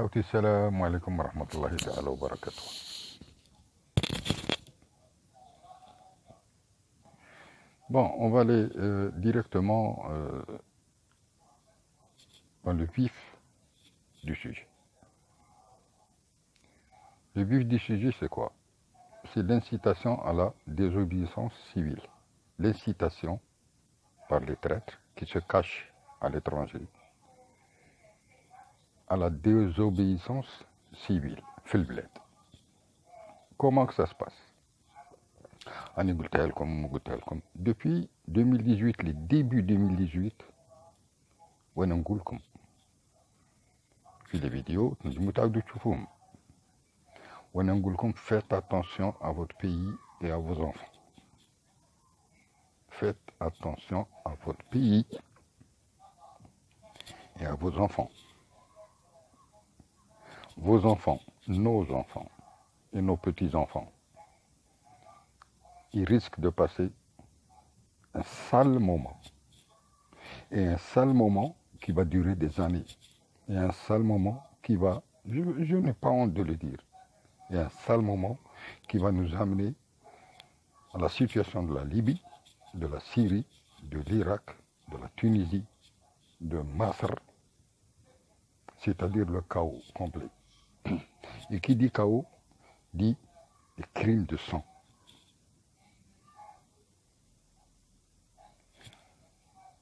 Hawti salam alaikum wa rahmatullahi ta'ala wa barakatuh. Bon, on va aller directement dans le vif du sujet. Le vif du sujet, c'est quoi? C'est l'incitation à la désobéissance civile. L'incitation par les traîtres qui se cachent à l'étranger à la désobéissance civile. Fil bled. Comment que ça se passe? Depuis 2018, les débuts 2018, puis les vidéos, faites attention à votre pays et à vos enfants. Faites attention à votre pays et à vos enfants. Vos enfants, nos enfants et nos petits-enfants, ils risquent de passer un sale moment. Et un sale moment qui va durer des années. Et un sale moment qui va, je n'ai pas honte de le dire, et un sale moment qui va nous amener à la situation de la Libye, de la Syrie, de l'Irak, de la Tunisie, de Masr, c'est-à-dire le chaos complet. Et qui dit chaos, dit des crimes de sang.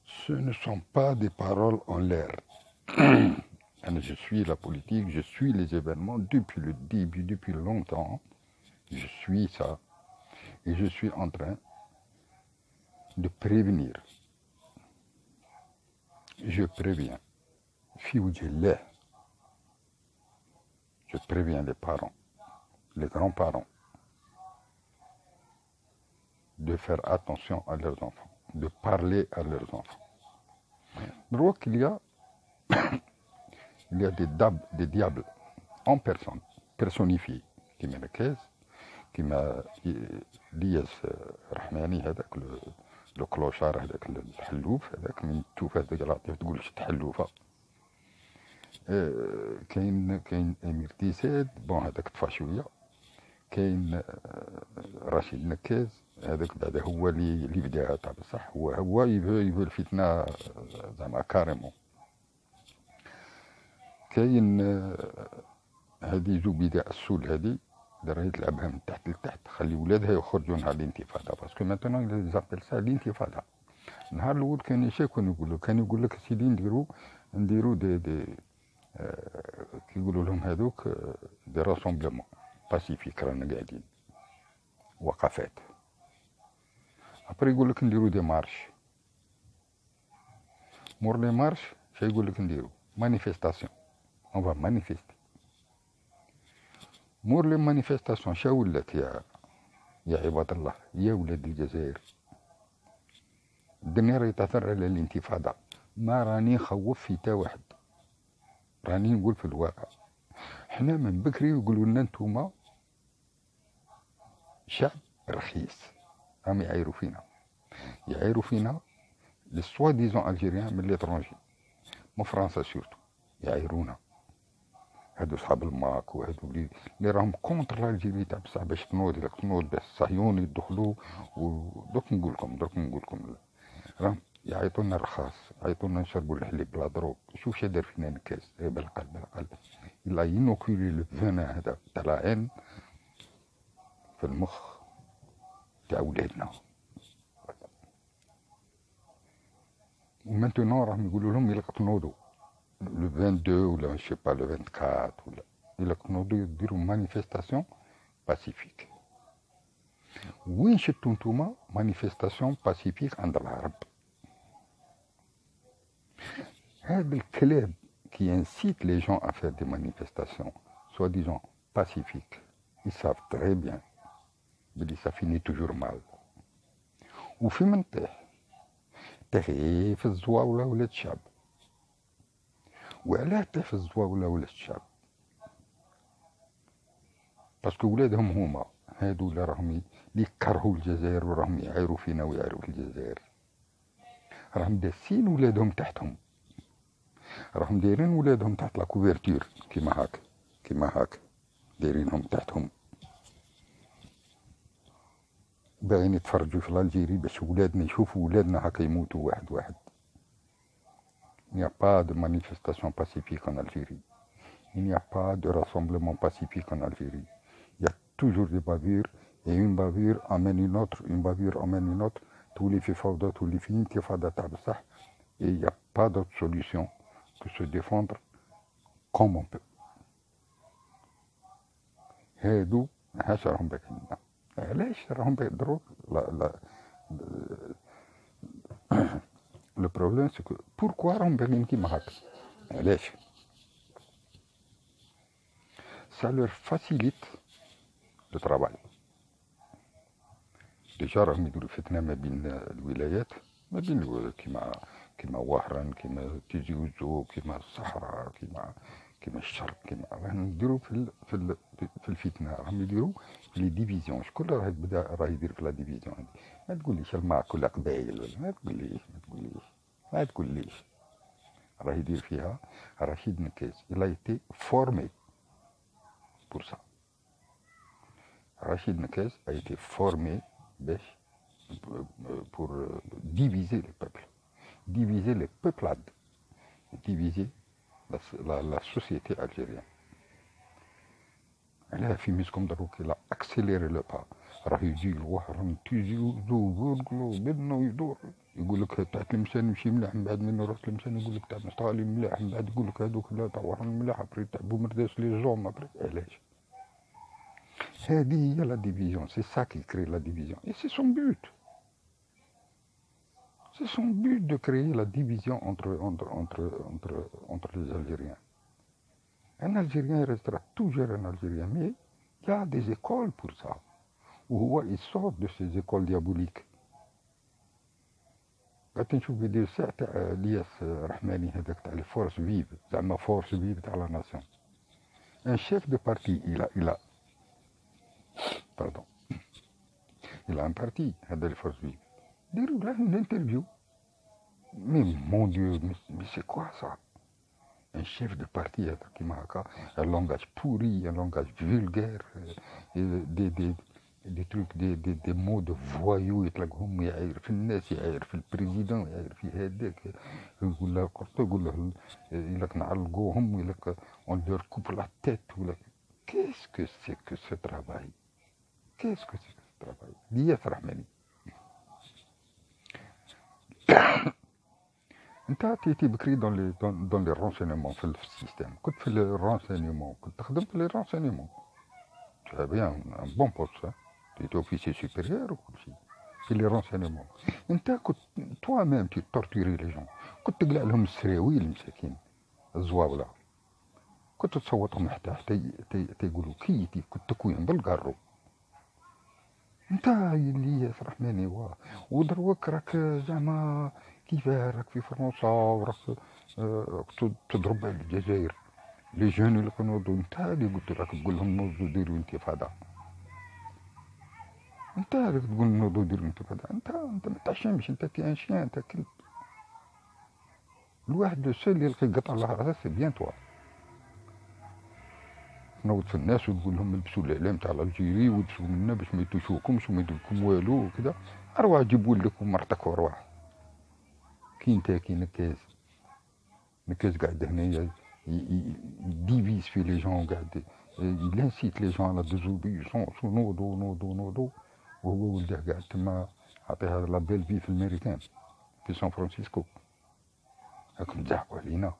Ce ne sont pas des paroles en l'air. Je suis la politique, je suis les événements depuis le début, depuis longtemps. Je suis ça. Et je suis en train de prévenir. Je préviens. Je préviens les parents, les grands-parents, de faire attention à leurs enfants, de parler à leurs enfants. Je vois qu'il y a, des diables en personne, personnifiés, qui m'a qui m'a dit Rahmani, le clochard, le hallouf, من تشوف هذاك العاطفة تقول شي تحلوفة. كاين امير تيساد بون هذاك طفى شويه. كاين رشيد نكاز هذاك بعدا هو اللي بداها تاع بصح هو يفو الفتنه زعما كاريمون. كاين هذه زبيده السول هذه راهي تلعبها من تحت لتحت، خلي ولادها يخرجوا نهار الانتفاضه باسكو ماتونون لي زابيل سا الانتفاضه. النهار الاول كان يشاكون يقول لك سيدي نديرو دي كيقولوا لهم هذوك دي راسومبلمون باسيفيك، رانا قاعدين وقفات. ابري يقول لك نديرو دي مارش، مور لي مارش شا يقول لك نديرو مانيفيستاسيون، اون فا مانيفيستي. مور لي مانيفيستاسيون شا ولات يا عباد الله، يا ولاد الجزائر؟ الدنيا راهي تثر على الانتفاضه. ما راني خوف في تا واحد، راني نقول في الواقع. حنا من بكري يقولوا لنا نتوما شعب رخيص، راهم يعايروا فينا لي سوا ديزون الجيريان من ليترونجي، من فرنسا سورتو يعايرونا. هادو صحاب الماك وهادو اللي راهم كونتر الجيري تاع بصح باش تنوض باش الصهيون يدخلوا. ودوك نقول لكم راهم يعيطوا لنا الرخاص، يعيطوا لنا نشربوا الحليب بلا دروك. شوف شا دار فينا نكاس بالقلب إلا ينوكولي لو فانا هذا تاع العين في المخ تاع ولادنا. ومانتونون راهم يقولوا لهم إلا تنوضوا لو 22 ولا شي با لو 24 ولا إلا تنوضوا يديروا مانيفيستاسيون باسيفيك. وين شفتوا نتوما مانيفيستاسيون باسيفيك عند العرب؟ هذا الكلاب qui incite les gens à faire des manifestations soi-disant pacifiques, ils savent très bien que ça finit toujours mal. وفي من تحي في الزواولة ولاد الشعب. وعلاه تحي في الزواولة ولاد الشعب؟ باسكو ولادهم هما هادو اللي راهم يكرهوا الجزائر وراهم يعايروا فينا ويعايروا في الجزائر، راهم داسين ولادهم تحتهم، راهم دايرين ولادهم تحت لا كوفرتور كيما هاك دايرينهم تحتهم، باغيين يتفرجوا في الجيري باش ولادنا يشوفوا ولادنا هكا يموتوا واحد واحد. Il n'y a pas de manifestation pacifique en Algérie. Il n'y a pas de rassemblement pacifique en Algérie. Il y a toujours des bavures, et une bavure amène une autre, une bavure amène une autre. Tous les fawda, tous les films qui font d'attar ça. Et il n'y a pas d'autre solution que se défendre comme on peut. هادو هاش راهم باكين لنا. علاش راهم بيهضروا لو بروبليم سي كو بوركوا راهم باغيين كيما هاكا. علاش؟ ça leur facilite le travail. ديجا راهم يديروا فتنة ما بين الولايات، ما بين كيما وهران، كيما تيزي وزو، كيما الصحراء، كيما الشرق، كيما راهم يديروا في الفتنة، راهم يديروا في لي ديفيزيون. شكون راه يدير في لا ديفيزيون هادي؟ ما تقوليش المعك ولا قبايل ولا ما تقوليش راه يدير فيها رشيد نكاز. il a été formé pour ça. Rachid Nekez a été formé pour diviser les peuples, diviser les peuplades, diviser la société algérienne. Elle a fait comme d'abord qu'il a accéléré le pas. راه يجي الوهران تيجي وزو بدنا يدور، يقول لك تاع تلمسان يمشي ملاح، من بعد من راس تلمسان يقول لك تاع مستغالي ملاح، من بعد يقول لك هذوك لا تاع وهران ملاح، ابري تاع بومرداس لي زوم ابري. علاش؟ هذه هي لا ديفيزيون، سي سا كي كري لا ديفيزيون et c'est son but. C'est son but de créer la division entre les Algériens. Un Algérien restera toujours un Algérien, mais il y a des écoles pour ça. وهو il sort de ces écoles diaboliques. قعدت نشوف فيديو ساعة تاع الياس رحماني هذاك تاع الفورس فيف، زعما فورس فيف تاع لا ناسيون. ان شيف دو بارتي pardon, il a un parti هذا الفورس فيف، ديروا له une interview. Mais mon Dieu, mais c'est quoi ça? Un chef de parti كيما هكا، un langage pourri, un langage vulgaire, des trucs, des mots de voyous يطلقهم، يعاير في الناس، يعاير في البريزيدون، يعاير في هذاك، يقول له قرطو، يقول له يلك نعلقوهم، ويلك on leur coupe la tête، ولا qu'est-ce que c'est que ce travail? Qu'est-ce que c'est que ce travail? الياس رحماني. انت تيتي بكري دون لي رونسينيمون في السيستيم، كنت في لي رونسينيمون، كنت تخدم في لي رونسينيمون، tu as bien un bon poste، تيتي اوفيسي سوبيريور وكل شيء في لي رونسينيمون. انت كنت توا ميم تي تورتوري لي جون، كنت تقلع لهم السراويل المساكين الزواوله، كنت تصوتهم حتى يقولوا كيتي، كنت تكوين بالقارو. انت اللي يفرح مني ودروك راك زعما كيفاه راك في فرنسا وراك تضرب على الجزائر. لي جون اللي كانوا نوضوا، انت اللي قلت راك تقول لهم نوضوا ديروا انتفاضه، انت راك تقول نوضوا ديروا انتفاضه. انت ما تعشمش، انت تي ان شيان، انت كلب. الواحد لو سول اللي يلقى يقطع الله راسه سي بيان توا. تنوض في الناس وتقول لهم لبسوا الاعلام تاع الجيري ولبسوا منا باش ما يتوشوكمش وما يديرلكم والو وكذا. ارواح جيب ولدك ومرتك وارواح. كي انت كي نكاز قاعد هنايا يديفيز في لي جون، قاعد يلانسيت لي جون على ديزوبيسونس، نوضو وهو ولده قاعد تما عطيها لا بيل في في الميريكان في سان فرانسيسكو. راكم تزعقوا علينا،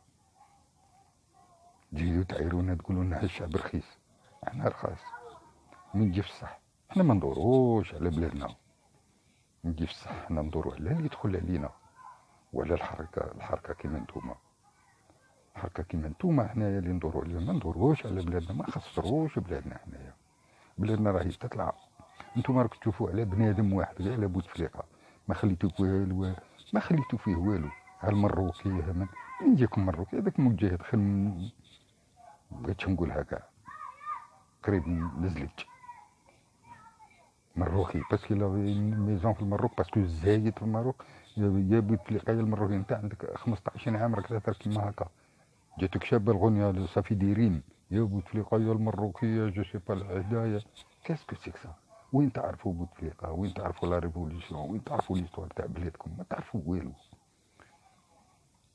تجيو تعايرونا تقولوا لنا الشعب رخيص. احنا رخاص من جي في الصح، احنا ما ندوروش على بلادنا، من جي في الصح احنا ندورو على اللي يدخل علينا وعلى الحركه كيما نتوما. الحركه كيما نتوما حنايا اللي ندورو عليهم، ما ندوروش على بلادنا، ما خسروش بلادنا. حنايا بلادنا راهي تطلع. نتوما راكم تشوفوا على بنادم واحد غير على بوتفليقه، ما خليتو فيه ما خليتو فيه والو. هالمروكي من يجيكم مروكي هذاك مجاهد خل بغيتش نقول هكا قريب للزلج مروكي، باسكو لا ميزون في المروك، باسكو زايد في المروك. يا بوتفليقه يا المروكي، انت عندك 15 عام راك تهضر كيما هكا، جاتك شابة الغنية صافي دايرين يا بوتفليقة يا المروكية جو سي با الهدايا كاسكو سيك سا وين تعرفوا بوتفليقة وين تعرفوا لا ريفوليسيون وين تعرفوا ليستوار تاع بلادكم ما تعرفوا والو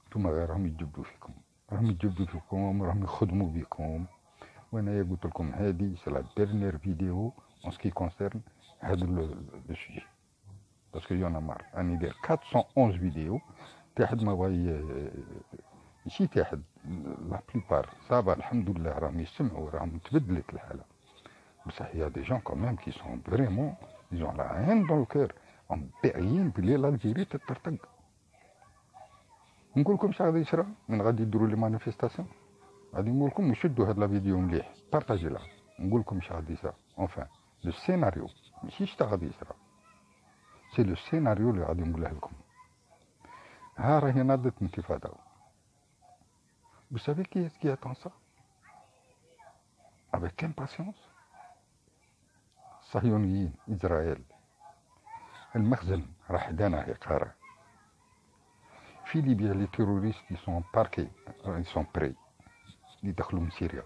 نتوما غير راهم يجبدوا فيكم راهم يخدموا بكم وانا قلت لكم هذه سي لا ديرنيير فيديو اون سكي كونسيرن هذا لو سوجي باسكو يون مار راني ندير 411 فيديو تاحد ما بغى ماشي تاحد لا بليبار صافا الحمد لله راهم يسمعوا راهم تبدلت الحاله بصح يا دي جون كوميم كي سون فريمون يزون لا هين دون الكور هم باغيين بلي الجيري تطرطق نقول لكم اش غادي يصرا من غادي يديروا لي مانيفيستاسيون غادي نقول لكم نشدوا هاد لا فيديو مليح بارطاجي لها نقول لكم اش غادي يصرا اونفان لو سيناريو ماشي اش غادي يصرا سي لو سيناريو اللي غادي نقوله لكم ها راهي ناضت انتفاضه Vous savez qui est-ce qui attend ça? Avec impatience. صهيونيين إسرائيل المخزن راح دانا إقارة في ليبيا لي تيروريست qui sont parqués ils sont prêts اللي دخلوا من سوريا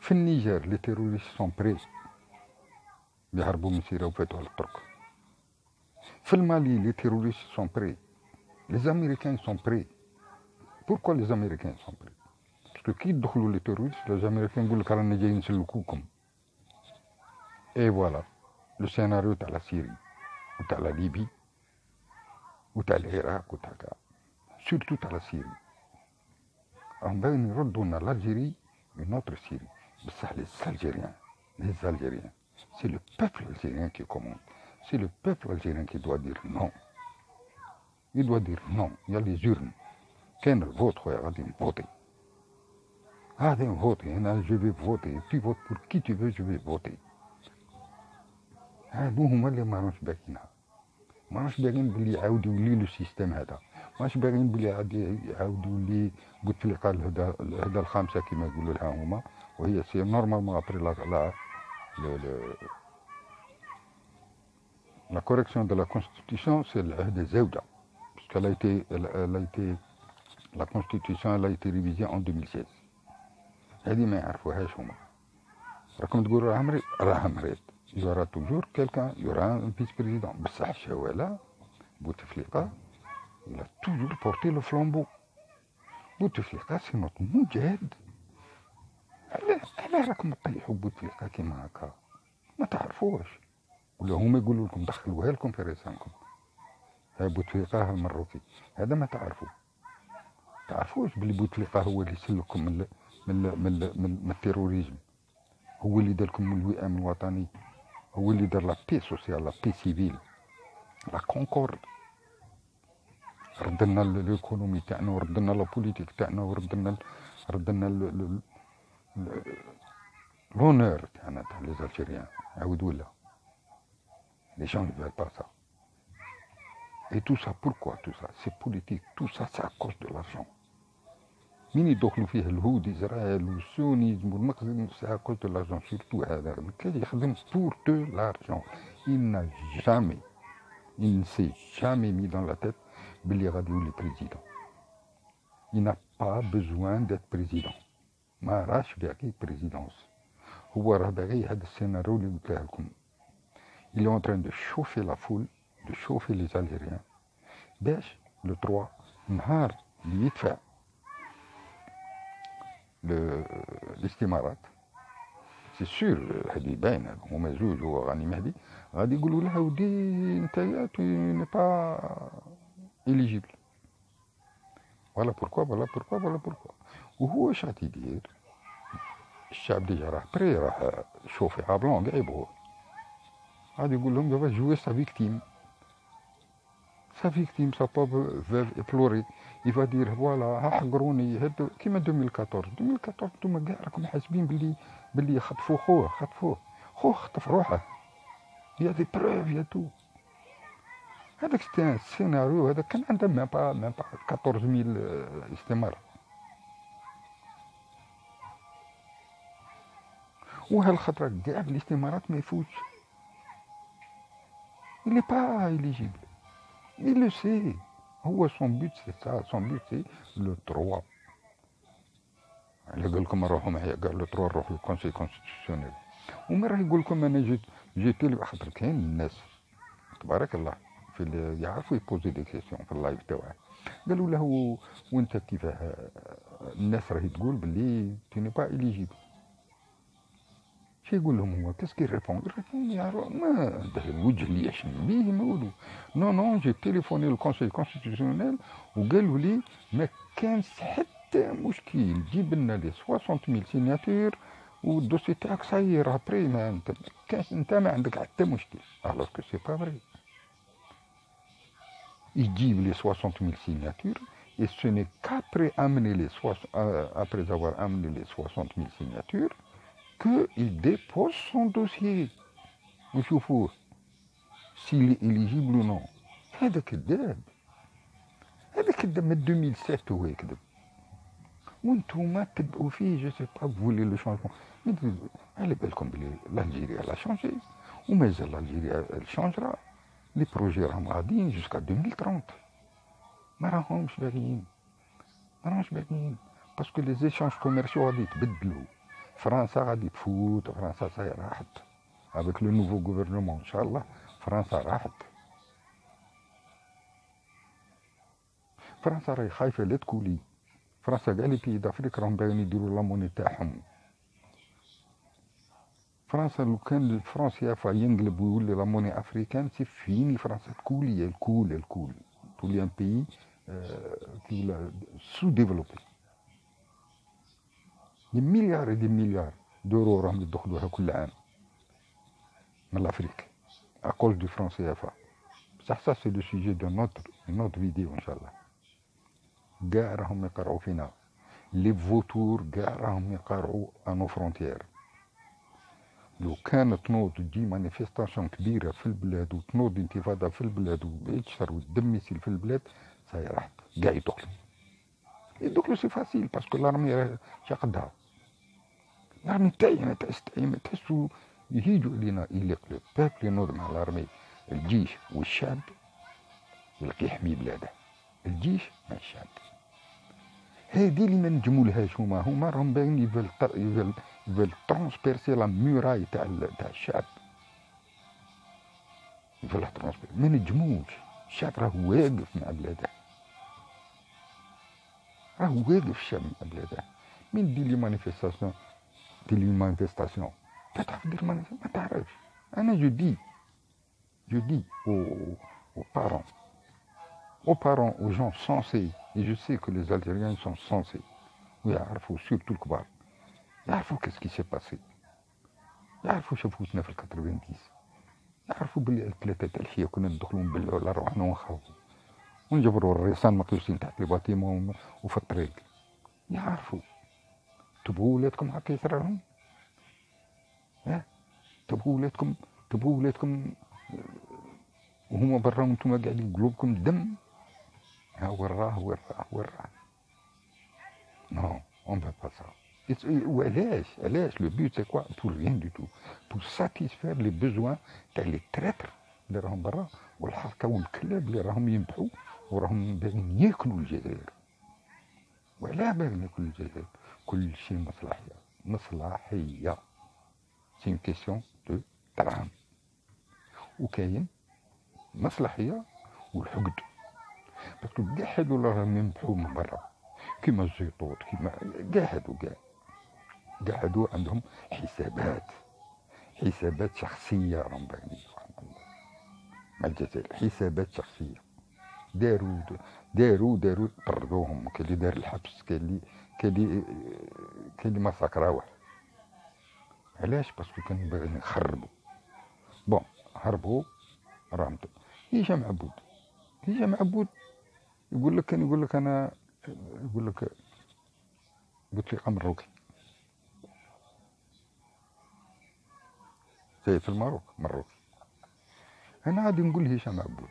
في النيجر لي تيروريست sont prêts يهربوا من سوريا وفاتوا على الطرق في المالي لي تيروريست sont prêts les Américains sont prêts. Pourquoi les Américains sont prêts? Parce que qui دخلوا les terroristes, les Américains يقول لك رانا جايين نسلكوكم. Et voilà, le scénario تاع لا سيري وتاع لا ليبي وتاع العراق وتاع كاع سورتو تاع لا سيري. راهم باغيين يردوا لنا l'Algérie une autre Syrie. بصح les Algériens, c'est le peuple algérien qui commande. C'est le peuple algérien qui doit dire non. Il doit dire non, il y a les urnes. كان الفوت خويا غادي نفوتي غادي نفوتي انا جو في فوتي tu votes pour qui tu veux je vais voter هادو هما اللي ما راهمش باغيينها ما راهمش باغيين بلي يعاودوا لي لو سيستيم هذا ما راهمش باغيين بلي يعاودوا لي بوتفليقه الهدى الخامسه كما يقولوا لها هما وهي سي نورمالمون ابري لا كوريكسيون دو لا كونستيتيسيون سي العهد الزوجه باسكو لا ايتي La Constitution elle a été révisée en 2016. هذه ما يعرفوهاش هما. راكم تقولوا راه مريض. Il y aura toujours quelqu'un, il y aura un vice-président. بصح شوالا بوتفليقة il a toujours porté le flambeau. بوتفليقة سي نوت مجاهد. علاه راكم تطيحوا بوتفليقة كيما هكا؟ ما تعرفوش. ولا هما يقولوا لكم دخلوها لكم في رسالكم. ها بوتفليقة المروكي هذا ما تعرفوه. تعرفوش بلي بوتفليقة هو اللي سلككم من التيروريزم هو اللي داركم من الوئام الوطني هو اللي دار لا بي سوسيال لا بي سيفيل لا كونكورد ردنا ليكونومي تاعنا وردنا لا بوليتيك تاعنا وردنا لونور تاعنا تاع لي زالجيريان عاود ولا لي جون ne veulent pas ça et tout ça pourquoi tout ça c'est politique tout ça c'est à cause de l'argent مين يدخلوا فيه الهود إسرائيل والسونيزم والمخزن سي à cause de l'argent surtout هذا كي يخدم pour de l'argent il ne s'est jamais mis dans la tête بلي غادي يولي président il n'a pas besoin d'être président ما راهش باغي présidence هو راه باغي هذا السيناريو اللي قلت لكم il est en train de chauffer la foule de chauffer les Algériens باش le 3 نهار اللي يدفع الاستمارات سي سور هادي باينه هما زوج هو غاني مهدي غادي يقولوا له ودي نتايا تو ني با إليجيبل ولا بوركوا وهو اش غادي يدير الشعب ديجا راه بري راه شوفي عبلون كاع يبغوه غادي يقول لهم دابا جوي سا فيكتيم سا بوب فيف ابلوري il va dire voilà ها حقروني هادو كيما 2014 نتوما كاع راكم حاسبين بلي خطفوه خطف روحه يا دي بروف يا تو هذاك سيتي سيناريو هذا كان عنده ميم با 14000 استمارة وهالخطرة كاع بالاستمارات ما يفوتش il est pas éligible il le sait هو سون بوت سي سا، سون بوت سي لو تروا. على قال لكم روحوا معايا كاع لو تروا نروحوا للكونسي كونستيتيسيونيل، ومن راه يقول لكم انا جيت لي خاطر كاين الناس تبارك الله في يعرفوا يبوزي دي كيسيون في اللايف تاعه. قالوا له وانت كيفاه الناس راهي تقول باللي تي ني با اليجيبل، شي يقول لهم هو كاسكي ريبون يا ما عنده الوجه اللي يحشم بيه ما يقولوا نو نو جي تيليفوني للكونسي كونستيتيسيونيل وقالوا لي ما كانش حتى مشكل، جيب لنا لي 60000 سيناتور والدوسي تاعك صاير ابري، ما انت كاش انت ما عندك حتى مشكل. الوغ كو سي با فري، يجيب لي 60000 سيناتور et ce n'est qu'après amener après avoir amené les 60000 signatures qu'il dépose son dossier ونشوفوه s'il est éligible ou non. هذا كذاب، هذا كذاب من 2007 هو يكذب، وانتوما تبعوا فيه. جو سي با فولي لو شونجمون، على بالكم بلي الجيريا لا شونجي ومازال الجيريا شونجرا، لي بروجي راهم غاديين جوسكا 2030، ما راهمش باغيين، ما راهمش باغيين باسكو لي زيشانج كوميرسيو غادي يتبدلوا. فرنسا غادي تفوت، فرنسا صاي راحت افيك لو نوفو غوفرنمون ان شاء الله، فرنسا راحت. فرنسا راهي خايفه لا تكولي، فرنسا كاع لي بيي دافريك راهم باغيين يديروا لاموني تاعهم. فرنسا لو كان الفرنس سيافا ينقلب ويولي لاموني افريكان سي فيني، فرنسا تكولي الكول تولي ان بيي كي سو ديفلوبي. دي مليار دي مليار دورو راهم يدخلوها كل عام من الافريك اكوز دو فرنسا سيافا. بصح سا سي لو سوجي دو نوتر فيديو ان شاء الله. كاع راهم يقرعوا فينا لي فوتور، كاع راهم يقرعوا انو فرونتيير. لو كانت تنوض تجي مانيفيستاسيون كبيره في البلاد وتنوض انتفاضه في البلاد ويتشر والدم يسيل في البلاد، ساي راحت كاع يدخلوا سي فاسيل باسكو لارمي شقدها. لارمي تاعي ما تحسوا يهيجوا علينا إليق لو بابل ينوض مع لارمي، الجيش والشعب يلقي يحمي بلاده، الجيش مع الشعب. هذه اللي ما نجمولهاش، هما راهم باين يفل ترونسبيرسي لا موراي تاع الشعب، يفل ترونسبيرسي. ما نجموش، الشعب راه واقف مع بلاده، راه واقف الشعب مع بلاده. من دير لي مانيفيستاسيون تعرف دير ما تعرفش. انا جو دي aux parents aux gens sensés، et je sais que les Algériens sont sensés ويعرفوا سورتو الكبار، يعرفوا كيسكي سي باسي، يعرفوا شافوتنا في الكترفينتيس، يعرفوا بلي الثلاثة تاع الحية كنا ندخلوا نبلعوا على روحنا ونخافوا ونجبروا الريسان مقيوسين تحت الباطيمون وفي الطريق. يعرفوا. تبغوا ولادكم هكا يصرالهم؟ تبغوا ولادكم وهما برا وانتم قاعدين قلوبكم دم؟ ها وراه نو اون با با سا. وعلاش لو بوت سي كوا؟ بور ريان دو تو، بور ساتيسفير لي بوزوان تاع لي تريتر اللي راهم برا والحركه والكلاب اللي راهم ينبحوا وراهم باغيين ياكلوا الجزائر. وعلاه باغيين ياكلوا الجزائر؟ كل شيء مصلحيه سي اون كيسيون دو دراهم. وكاين مصلحيه والحقد، باسكو كاع هادو اللي راهم ينبحوا من برا كيما الزيطوط كيما كاع هادو عندهم حسابات شخصيه راهم باغيين مع الجزائر، حسابات شخصيه. داروا طردوهم، كاين اللي دار الحبس، كاين اللي ما سكراوه. علاش؟ باسكو كانوا باغيين يخربوا. بون هربوا راهم. هشام عبود يقول لك انا بوتفليقه مروكي زي في مروكي. انا غادي نقول هشام عبود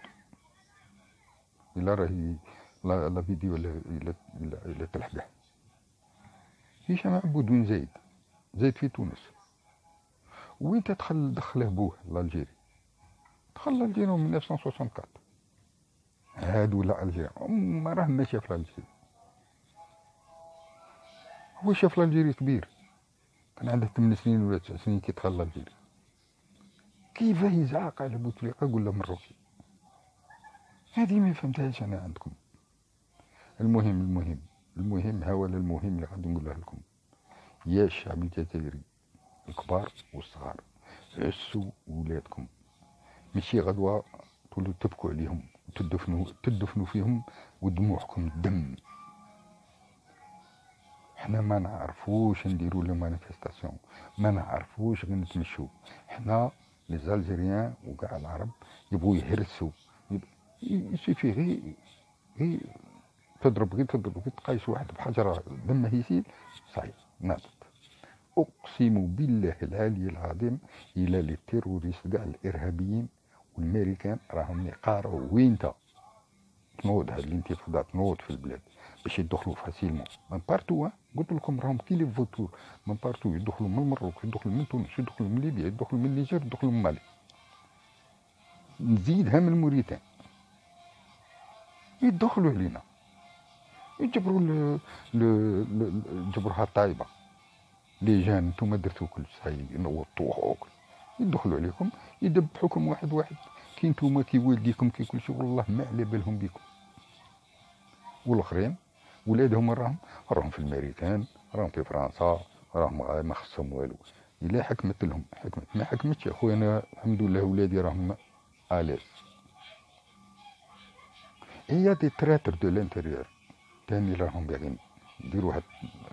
الا راهي لا فيديو الا تلحقه. هشام عبود وين زايد في تونس. وين دخله بوه لالجيري؟ دخل لالجيري من 1964 هادو ولا الجيريا ما راه ما شاف الجيري. هو شاف الجيري كبير، كان عنده 8 سنين ولا 9 سنين كي دخل الجيري. كيف يزعق على بوتفليقه قول له مروكي؟ هذه ما فهمتهاش انا عندكم. المهم هاولا المهم اللي غادي نقوله لكم. يا الشعب الجزائري الكبار والصغار، عسوا ولادكم، ماشي غدوة تولوا تبكوا عليهم تدفنوا فيهم ودموعكم دم. حنا ما نعرفوش نديرو لي مانيفيستاسيون، ما نعرفوش غير نتمشوا. حنا لي زالجيريان وكاع العرب يبغوا يهرسوا، يسيفي غير تضرب تقايس واحد بحجره دمه يسيل صحيح ناضت. اقسم بالله العلي العظيم الى لي تيروريست كاع الارهابيين والامريكان راهم يقارعوا وين تنوض هاد الانتفاضه، تنوض في البلاد باش يدخلوا فاسيلمون من بارتو. قلت لكم راهم كي لي فوتور من بارتو، يدخلوا من المروك، يدخلوا من تونس، يدخلوا من ليبيا، يدخلوا من النيجر، يدخلوا من مالي، نزيدها من موريتان، يدخلوا علينا يجبروا جبروها طايبه. لي جان نتوما درتو كل شيء نوضوه، يدخلوا عليكم يدبحوكم واحد واحد. كي نتوما كي والديكم كي كل شيء والله ما على بالهم بكم. والاخرين ولادهم راهم في الامريكان، راهم في فرنسا، راهم ما خصهم والو. الا حكمت لهم حكمت، ما حكمتش يا خويا انا الحمد لله ولادي راهم اليس. هي دي تراتر دو لانتيريور تاني راهم باغيين يديروا هاد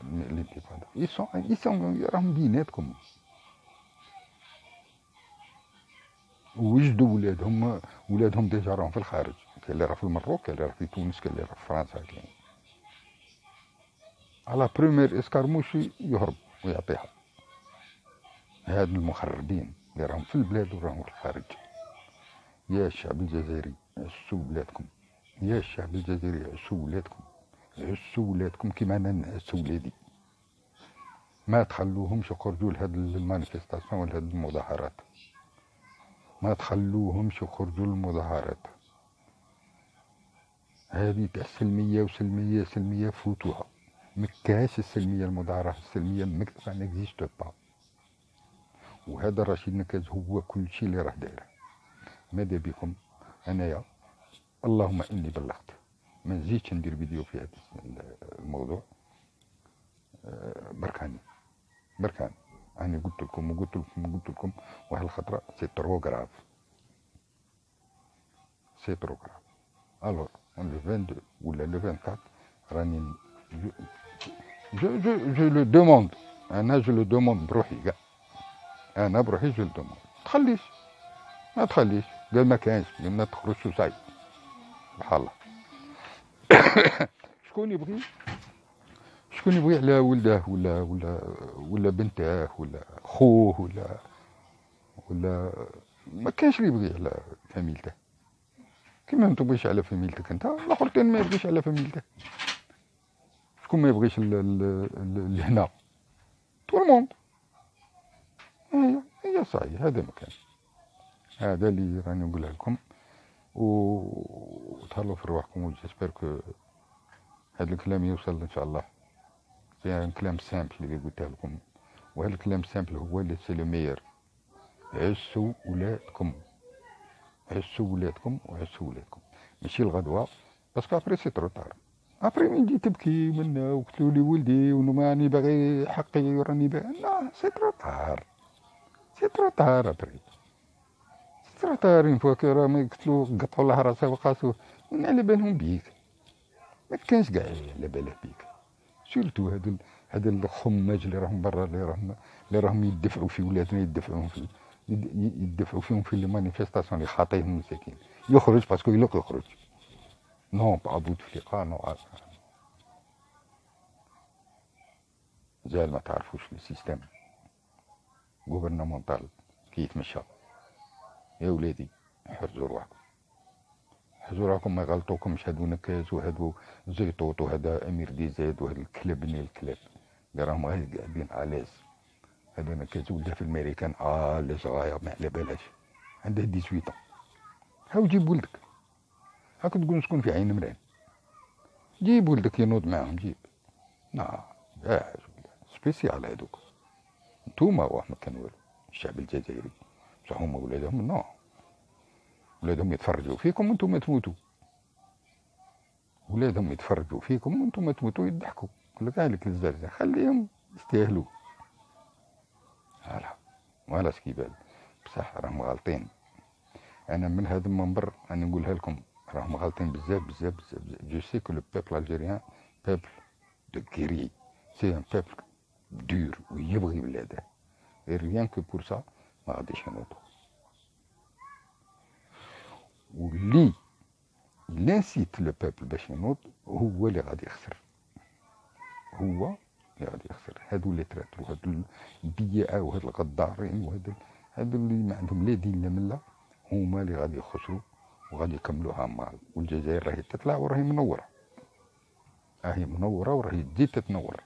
الانتفاضه. يسون راهم بيناتكم، وجدوا ولادهم ديجا راهم في الخارج، كاين اللي راه في المروك، كاين اللي راه في تونس، كاين اللي راه في فرنسا. كاين على بريمير اسكارموش يهرب ويعطيها. هاد المخربين اللي راهم في البلاد وراهم في الخارج. يا الشعب الجزائري عسوا ولادكم، يا الشعب الجزائري عسوا ولادكم، عسوا ولادكم كيما انا نعس ولادي. ما تخلوهمش يخرجوا لهاد المانيفستاسيون ولا هاد المظاهرات، ما تخلوهمش يخرجوا للمظاهرات. هذه تاع السلميه سلميه فوتوها، مكاش السلميه، المظاهره السلميه ما نكزيست با. وهذا رشيد نكاز هو كل شيء اللي راه دايره. ماذا بكم انايا اللهم اني بلغت، ما نزيدش ندير فيديو في هذا الموضوع. بركاني انا قلت لكم واحد الخطره سي ترو غراف، سي ترو غراف. الوغ لو 22 ولا لو 24 راني جو لو دوموند، انا جو لو دوموند بروحي كاع، انا بروحي جو لو دوموند. ما تخليش قال ما كانش، قلنا تخرجش وصاي سبحان الله. شكون يبغي على ولده ولا بنته ولا خوه ولا ما كانش اللي يبغي على فاميلته. كيما ما تبغيش على فاميلتك انت، الاخر كان ما يبغيش على فاميلته. شكون ما يبغيش لهنا؟ تو الموند. هي صحيح، هذا مكان، هذا اللي راني نقولها لكم. وتهلاو في رواحكم، وجيسبر كو هذا الكلام يوصل ان شاء الله. سي كلام سامبل اللي قلته لكم، وهذا الكلام سامبل هو اللي سي لو ميير. عسوا ولادكم، وعسوا ولادكم، ماشي الغدوه، باسكو ابري سي ترو طار. ابري من تجي تبكي منا وقتلوا لي ولدي وانا راني باغي حقي وراني باغي، لا سي ترو طار، ابري سي ترو طار. اون فوا كي راهم يقتلوا قطعوا له راسه وقاسوه، وين على بالهم بيك؟ ما كانش كاع على باله بيك. سيرتو هاد الخماج اللي راهم برا، اللي راهم يدفعوا في ولادنا، يدفعوا فيهم في لي مانيفيستاسيون اللي خاطيهم مساكين. يخرج باسكو يلوق يخرج، نو با بوتفليقه نو. زال ما تعرفوش لي سيستيم غوفرنمونتال كي يتمشى. يا ولادي حرزوا رواحكم، ما يغلطوكمش هادو نكاز وهادو زيطوط وهذا امير دي زيد وهذا الكلاب اللي راهم غير قاعدين الاز. هذا نكاز ولده في الامريكان الاز غايه ما على بالاش، عنده 18 ها وجيب ولدك هاك تقول شكون في عين مران؟ جيب ولدك ينوض معاهم، جيب. نعم سبيسيال هادوك. نتوما واه ما كان والو، الشعب الجزائري بصح هما ولادهم نو، ولادهم يتفرجوا فيكم وانتم تموتوا، ولادهم يتفرجوا فيكم وانتم تموتوا يضحكوا. يقول لك هالك الزلزال خليهم يستاهلوا. فوالا سكيبال، بصح راهم غالطين. انا من هذا المنبر انا نقولها لكم، راهم غالطين بزاف بزاف بزاف. جو سي كو لو بيبل الجيريان بيبل دو كيري، سي ان بيبل دور ويبغي بلاده، ريان كو بور سا ما غاديش ينوضوا. واللي لانسيت لو بيبل باش ينوض هو اللي غادي يخسر، هو اللي غادي يخسر. هادو اللي تراترو، هادو البياعة وهاد الغدارين هادو اللي ما عندهم لا دين لا مله، هما اللي غادي يخسروا وغادي يكملوها مال. والجزائر راهي تطلع وراهي منوره، راهي منوره وراهي تزيد تتنور.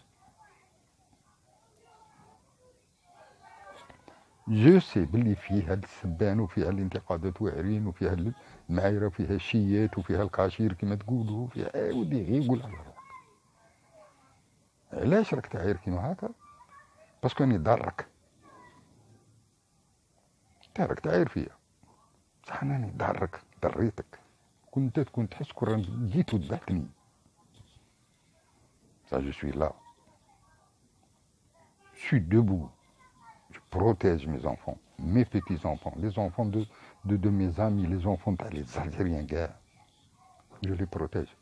جو سي بلي فيها السبان وفيها الانتقادات واعرين وفيها المعايره وفيها الشيات وفيها القاشير كما تقولوا فيها. ودي غير قول على روحك، علاش راك تعاير كيما هكا؟ باسكو راني ضارك، راك تعاير فيا بصح راني ضارك، ضريتك. كنت تكون تحس كون جيت وذبحتني. Ça je suis là, je suis debout, je protège mes enfants, mes petits-enfants, les enfants de mes amis, les enfants des Algériens gars, je les protège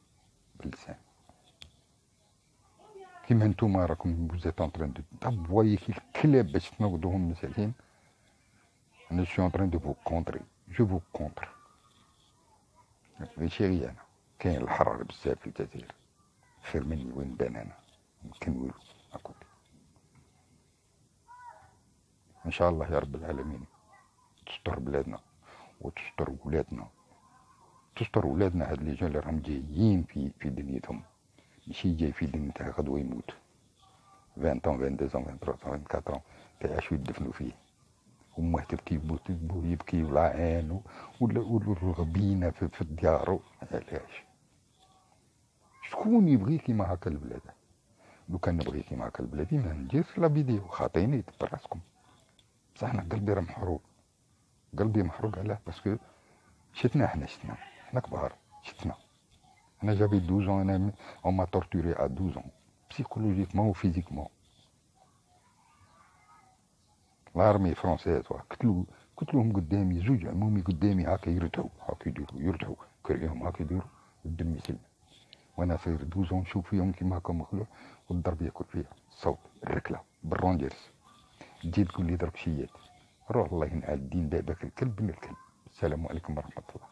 باللسان. كيما نتوما راكم vous êtes en train de t'envoyer الكلاب باش تنوضوهم مساكين. انا je suis en train de vous contrer, je vous contre. ماشي غير انا، كاين الحرار بزاف في الجزائر خير مني وين بان انا كنولو هاكوك. ان شاء الله يا رب العالمين تستر بلادنا وتستر ولادنا، تستر ولادنا. هاد لي جون اللي راهم جايين في دنيتهم، ماشي جاي في دنيته غدوه يموت 20 ans 22 ans 23 ans 24 ans تعيشوا يدفنوا فيه. امه تبكي بو يبكي والعين والغبينه في ديارو. علاش؟ شكون يبغي كيما هكا البلاد؟ لو كان نبغي كيما هكا البلادي ما نديرش لا فيديو، خاطيني براسكم. بصح انا قلبي راه محروق، قلبي محروق. علاه؟ باسكو شتنا حنا كبار شتنا. انا جافي 12 ans، انا اون ما تورتوري ا 12 ans بسيكولوجيكمون وفيزيكمون. لارمي فرونسيز قتلوهم قدامي، زوج عمومي قدامي هاكا يرتعوا، هاكا يرتعوا كريهم هاكا يديروا الدم يسيل. وانا صغير 12 ans نشوف فيهم كيما هاكا مخلوع والضرب ياكل فيها الصوت الركله بالرونجيرس. تجي تقول لي ضرب شيات، روح الله ينعل الدين بابك الكلب من الكلب. السلام عليكم ورحمه الله.